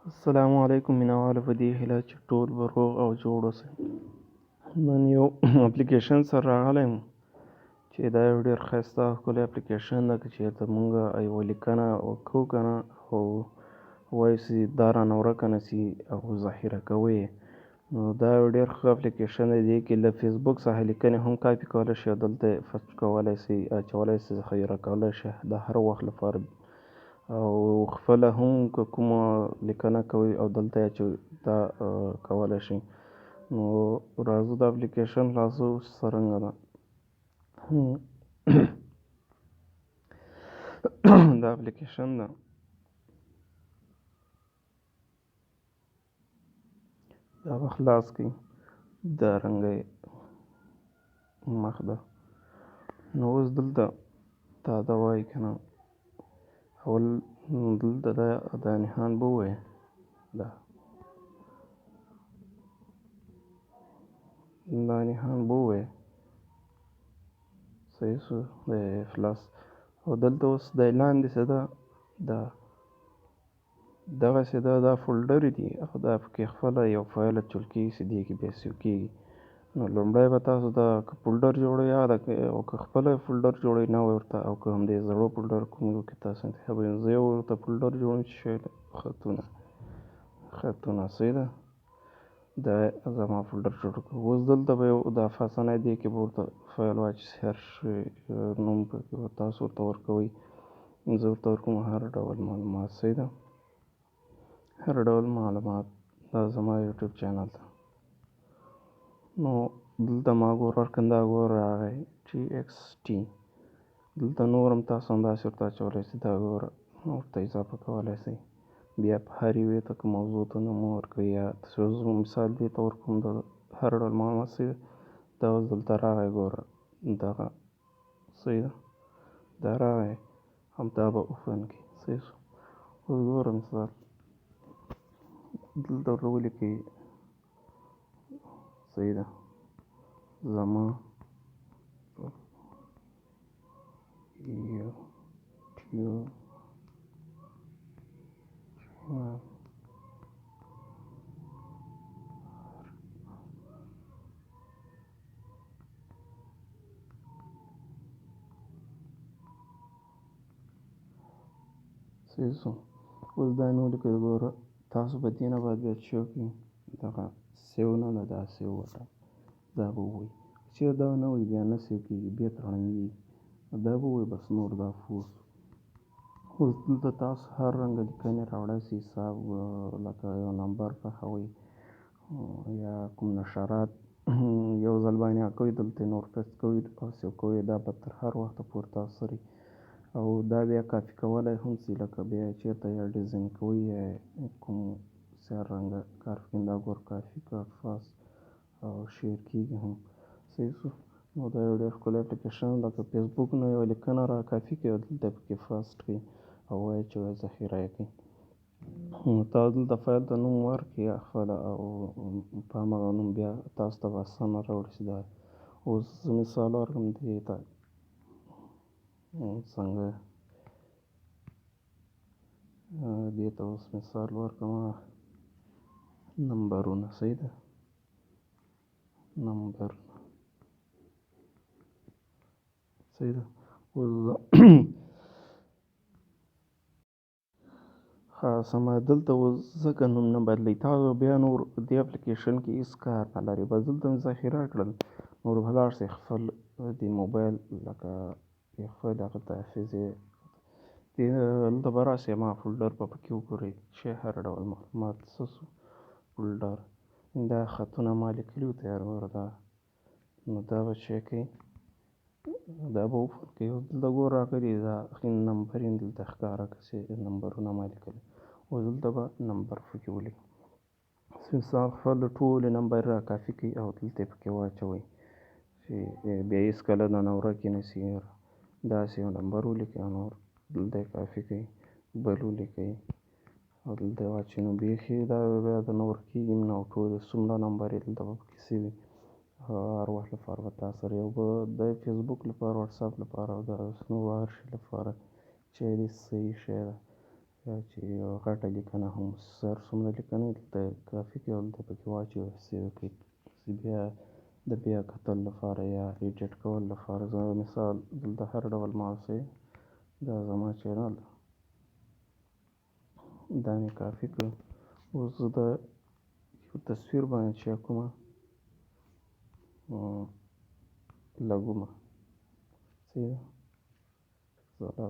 السلام علیکم مینوالو، په دې هیله چې ټول به روغ او جوړ اوسئ. نن یو اپلیکیشن سره راغلی یم چې دا یو ډېر ښایسته او ښکلی اپلیکیشن ده. که چېرته مونږ یوه لیکنه کوو که نه او وایو چې دا رانه ورکه نه شي او ذخیره کوو یې، نو دا یو ډېر ښه اپلیکیشن دی. دې کې له فیسبوک څخه لیکنې هم کاپي کولی شئ او دلته یې فست کولی شئ، اچولی شئ، ذخیره کولی شئ د هر وخت لپاره، او خپله هم که کومه لیکنه کوئ او دلته یې اچوئ دا کولی شئ. نو راځو د اپلیکیشن راځو څرنګه ده. دا اپلیکیشن ده، دا به خلاص کړئ، دا رنګه مخ ده. نو اوس دلته تا دا وایي که نه، اول دلته دا نښان به ووایې، دا نښان به ووایې، صحیح شو، د فلس. او دلته اوس د لاندې څه ده، دغسې ده، دا فولډرې دي او دا پکې خپله یو فایل اچول کېږي چې دې کې بیا سیو کېږي. نو لومړی به تاسو دا که فولډر جوړوئ او که خپله فولډر جوړوئ نه ورته، او که همدې زړو فولډر کوم یو کې تاسو انتخابوئ. زه یو ورته فولډر جوړوم چې شاید خطونه صحیح ده، دا زما فولډر جوړ کړو. اوس دلته به یو دا فاصنه دې کې به ورته فایل واچوئ، هر شی نوم پکې به تاسو ورته ورکوئ. زه ورته ورکوم هر ډول معلومات، صحیح ده، هر ډول معلومات. دا زما یوټیوب چینل ده. نو دلته ما ګور ورکنده ګور راغی TXT. دلته نور هم تاسو همداسې ورته اچولی شئ، دا ګوره ورته اضافه کولی شئ. بیا په هر یوې ته که موضوع ته نوم ورکوئ، یا زه مثال دې ته ورکوم د هر ډول معلومات، صحیح ده. دا اوس دلته راغی، ګوره دغه صحیح ده، دا راغی، همدا به اوپن کړي، صحیح شو. اوس ګوره مثال دلته ورته ولیکئ، صحیح ده، زما یوټیوب چینل. صحیح شو. اوس دا مې ولیکل، ګوره تاسو په دې نه باید بیا چې وکړئ، دغه سیو نه ده، دا سیو وټه، دا به ووایي. چې دا نه وایي بیا نه سیو کېږي، بیا تړنګېږي، دا به ووایي بس نور دا فوس. اوس دلته تاسو هر رنګه لیکنې راوړی شئ، حساب لکه یو نمبر پخوئ یا کوم نشرات یو ځل باندې کوئ، دلته نور پیسټ کوئ او سیو کوئ. دا به تر هر وخته پورې تاسو سره، او دا بیا کاپي کولی هم شئ، لکه بیا چېرته یا ډیزاین کوئ یا کوم هر رنګه کار کوئ، دا ګور کافي کړ فاست او شیر کېږي هم، صحیح شو. نو دا یو ډېر ښکلی اپلیکیشن، لکه فیسبوک نه یوه لیکنه را کافي کړئ او دلته پکې فاست کړئ او واچوئ، ذخیره یې کړئ. تاسو دلته فایل ته نوم ورکړئ خپله، او په همغه نوم بیا تاسو ته به اسانه راوړي چې دا. اوس زه مثال ورکړم دې ته، څنګه دې ته اوس مثال ورکړم نمبرونه، صحیح ده، نمبرونه، صحیح ده. اوس سمه دلته اوس ځکه نوم نه بدلوي، تاسو بیا نور دې اپلیکیشن کې هېڅ کار نه لري، بس دلته مې ذخیره کړل، نور به لاړ شئ خپل د موبایل لکه خپل هغه ته حافظې دلته به راشئ، ما فولډر به پکې وګورئ چې هر ډول معلومات څه شو، فولډر دا خطونه ما لیکلي وو تیار، ګوره دا، نو دا به چې کوئ، دا به اوپن کړئ. اوس دلته ګوره راغلي دا نمبرین دلته ښکاره کړه چې نمبرونه ما لیکلي. اوس دلته به نمبر پکې ولیکم، مثال خپل ټولې نمبر را کافي کړئ او دلته یې پکې واچوئ چې بیا هېڅکله درنه ورکې نه شي. داسې یو نمبر ولیکئ او نور دلته یې کافي کړئ، بل ولیکئ او دلته یې واچوئ، نو بیخي دا بیا درنه ورکېږي نه، او ټولې څومره نمبر یې دلته به پکې شوي هر وخت لپاره به تاسو سره یو به د فیسبوک لپاره، وټساپ لپاره او داسې نورو هر شي لپاره چې دې صحیح شی ده. یا چې یوه غټه لیکنه هم سر څومره لیکنه دلته کافي کې دلته پکې واچوي سیو کړي بیا د بیا کتلو لپاره یا ایډیټ کولو لپاره زه مثال دلته هر ډول ماوس دا زما چینل دا مې کافي کړ. اوس زه د یو تصویر باندې چې کومه لګومه صحیح ده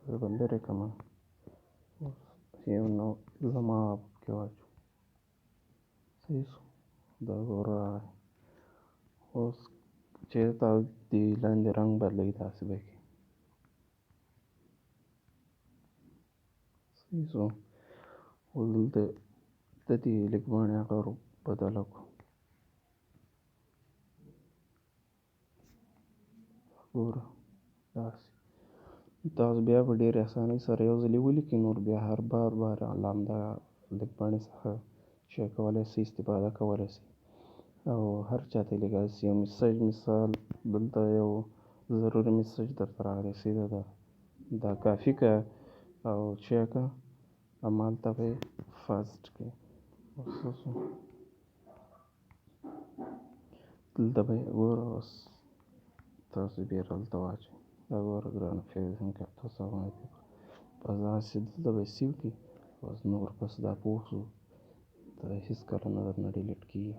زه به لرې کړمه یو نو زما پکې واچوم صحیح شو دا ور راغی. اوس چې تاسو د لاندې رنګ بدلوي داسې به کوي صحیح شو. اوس دلته د دې لږ باندې هغه بدله کړو ګوره داسې تاسو بیا په ډېرې اسانۍ سره یو ځلې ولیکئ نور بیا هر بار همدا لږ باندې څخه شی کولی شئ استفاده کولی شئ او هر چاته یې لیکلی شئ. یو میسج مثال دلته یو ضروري میسج درته راغلی سیده ده دا کافي که او چی که همالته به یې فاست کړئ. اوس څه شو دلته به یې ګوره اوس تاسو بیا دلته واچوئ دا ګوره ګرانه فیضان که تاسو بس داسې دلته به یې سیو کړئ بس نور بس دا پوه شو دا هېڅکله نه درنه ډیلیټ کېږي.